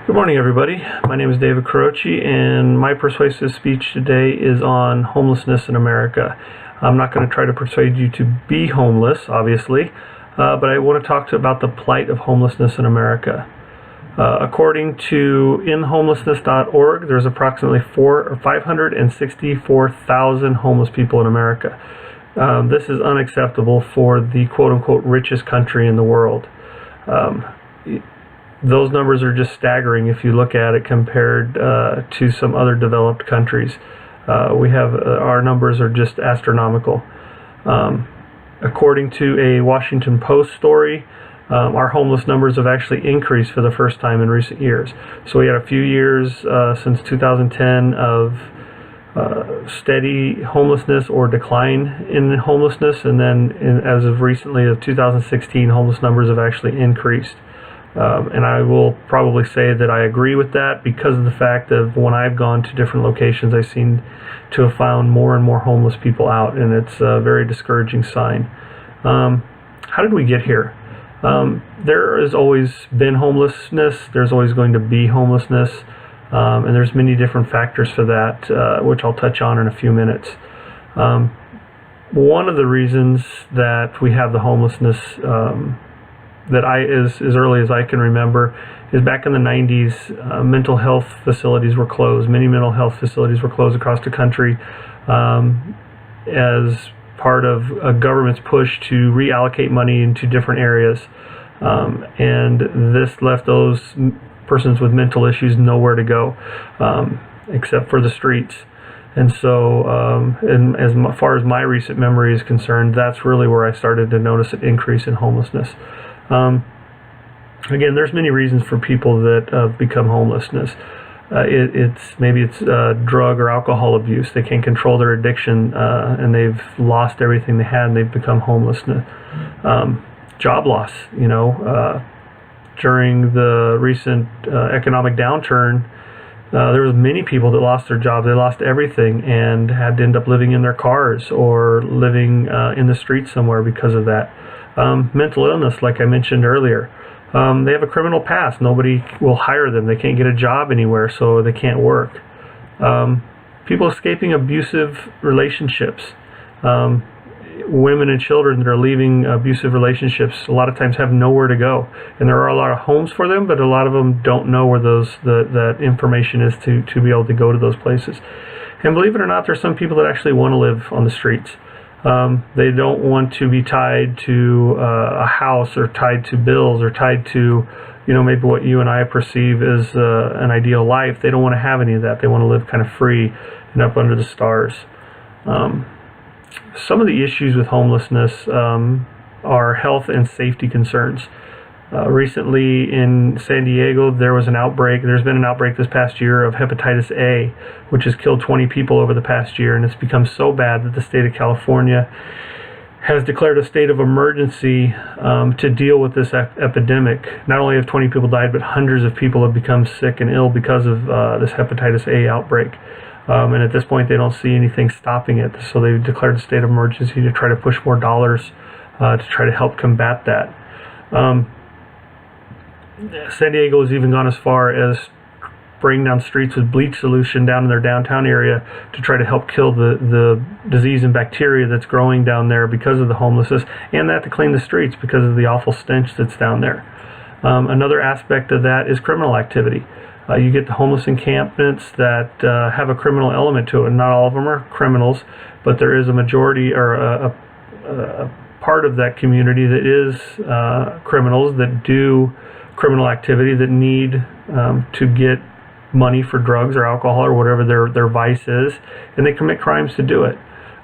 Good morning, everybody. My name is David Carochi, and my persuasive speech today is on homelessness in America. I'm not going to try to persuade you to be homeless, obviously, but I want to talk about the plight of homelessness in America. According to inhomelessness.org, there's approximately 564,000 homeless people in America. This is unacceptable for the quote-unquote richest country in the world. Those numbers are just staggering if you look at it compared to some other developed countries. Our numbers are just astronomical. According to a Washington Post story, our homeless numbers have actually increased for the first time in recent years. So we had a few years since 2010 of steady homelessness or decline in homelessness, and then as of recently of 2016, homeless numbers have actually increased. And I will probably say that I agree with that because of the fact that when I've gone to different locations, I seem to have found more and more homeless people out, and it's a very discouraging sign. How did we get here? There has always been homelessness. There's always going to be homelessness, and there's many different factors for that, which I'll touch on in a few minutes. One of the reasons that we have the homelessness that as early as I can remember is back in the 90s, mental health facilities were closed. Many mental health facilities were closed across the country as part of a government's push to reallocate money into different areas. And this left those persons with mental issues nowhere to go except for the streets. And so, as far as my recent memory is concerned, that's really where I started to notice an increase in homelessness. Again, there's many reasons for people that have become homelessness. It's drug or alcohol abuse. They can't control their addiction, and they've lost everything they had, and they've become homeless. Job loss. During the recent economic downturn, there was many people that lost their jobs. They lost everything and had to end up living in their cars or living in the streets somewhere because of that. Mental illness, like I mentioned earlier. They have a criminal past. Nobody will hire them. They can't get a job anywhere, so they can't work. People escaping abusive relationships. Women and children that are leaving abusive relationships a lot of times have nowhere to go. And there are a lot of homes for them, but a lot of them don't know where that information is to be able to go to those places. And believe it or not, there's some people that actually want to live on the streets. They don't want to be tied to a house or tied to bills or tied to, maybe what you and I perceive as an ideal life. They don't want to have any of that. They want to live kind of free and up under the stars. Some of the issues with homelessness are health and safety concerns. Recently in San Diego, there's been an outbreak this past year of hepatitis A, which has killed 20 people over the past year, and it's become so bad that the state of California has declared a state of emergency to deal with this epidemic. Not only have 20 people died, but hundreds of people have become sick and ill because of this hepatitis A outbreak. And at this point, they don't see anything stopping it, so they've declared a state of emergency to try to push more dollars to try to help combat that. San Diego has even gone as far as spraying down streets with bleach solution down in their downtown area to try to help kill the disease and bacteria that's growing down there because of the homelessness, and that to clean the streets because of the awful stench that's down there. Another aspect of that is criminal activity. You get the homeless encampments that have a criminal element to it. Not all of them are criminals, but there is a majority or a part of that community that is criminals that do criminal activity, that need to get money for drugs or alcohol or whatever their vice is, and they commit crimes to do it.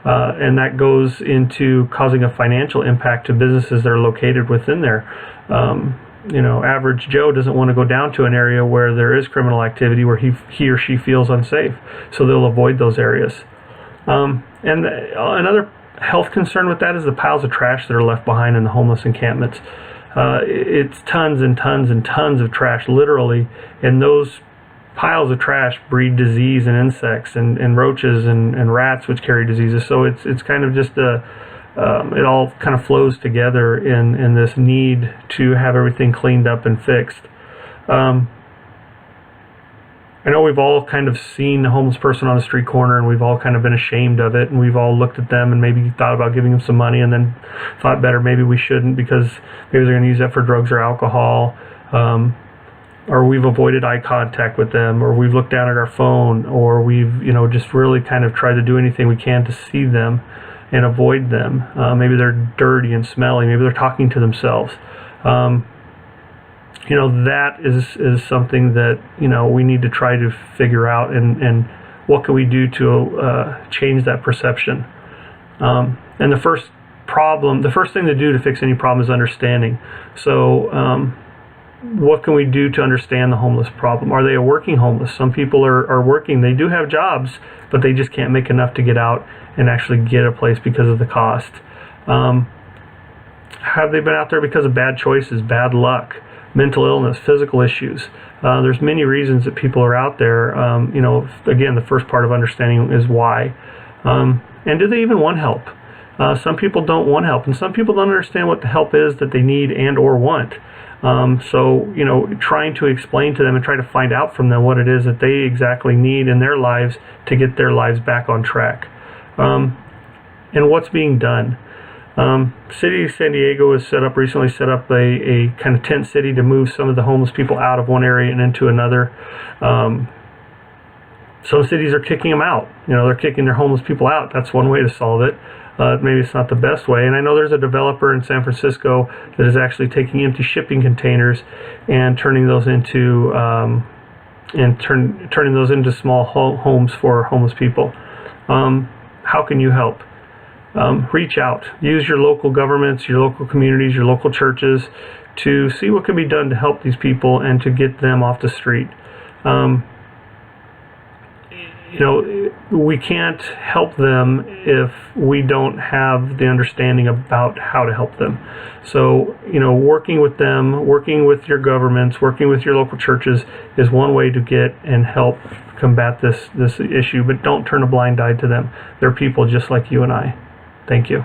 And that goes into causing a financial impact to businesses that are located within there. Average Joe doesn't want to go down to an area where there is criminal activity where he or she feels unsafe, so they'll avoid those areas. Another health concern with that is the piles of trash that are left behind in the homeless encampments. It's tons and tons and tons of trash, literally, and those piles of trash breed disease and insects and roaches and rats, which carry diseases. So it's kind of just it all kind of flows together in this need to have everything cleaned up and fixed. I know we've all kind of seen a homeless person on the street corner, and we've all kind of been ashamed of it, and we've all looked at them and maybe thought about giving them some money, and then thought better maybe we shouldn't, because maybe they're going to use that for drugs or alcohol, or we've avoided eye contact with them, or we've looked down at our phone, or we've just really kind of tried to do anything we can to see them and avoid them. Maybe they're dirty and smelly. Maybe they're talking to themselves. That is something that we need to try to figure out, and what can we do to change that perception. And the first thing to do to fix any problem is understanding. So what can we do to understand the homeless problem? Are they a working homeless? Some people are working. They do have jobs, but they just can't make enough to get out and actually get a place because of the cost. Have they been out there because of bad choices, bad luck, mental illness, physical issues? There's many reasons that people are out there. Again, the first part of understanding is why. And do they even want help? Some people don't want help, and some people don't understand what the help is that they need and or want. So trying to explain to them and try to find out from them what it is that they exactly need in their lives to get their lives back on track. And what's being done. City of San Diego has recently set up a kind of tent city to move some of the homeless people out of one area and into another. Some cities are kicking them out. They're kicking their homeless people out. That's one way to solve it. Maybe it's not the best way. And I know there's a developer in San Francisco that is actually taking empty shipping containers and turning those into turning those into small homes for homeless people. How can you help? Reach out. Use your local governments, your local communities, your local churches to see what can be done to help these people and to get them off the street. We can't help them if we don't have the understanding about how to help them. So, working with them, working with your governments, working with your local churches is one way to get and help combat this issue, but don't turn a blind eye to them. They're people just like you and I. Thank you.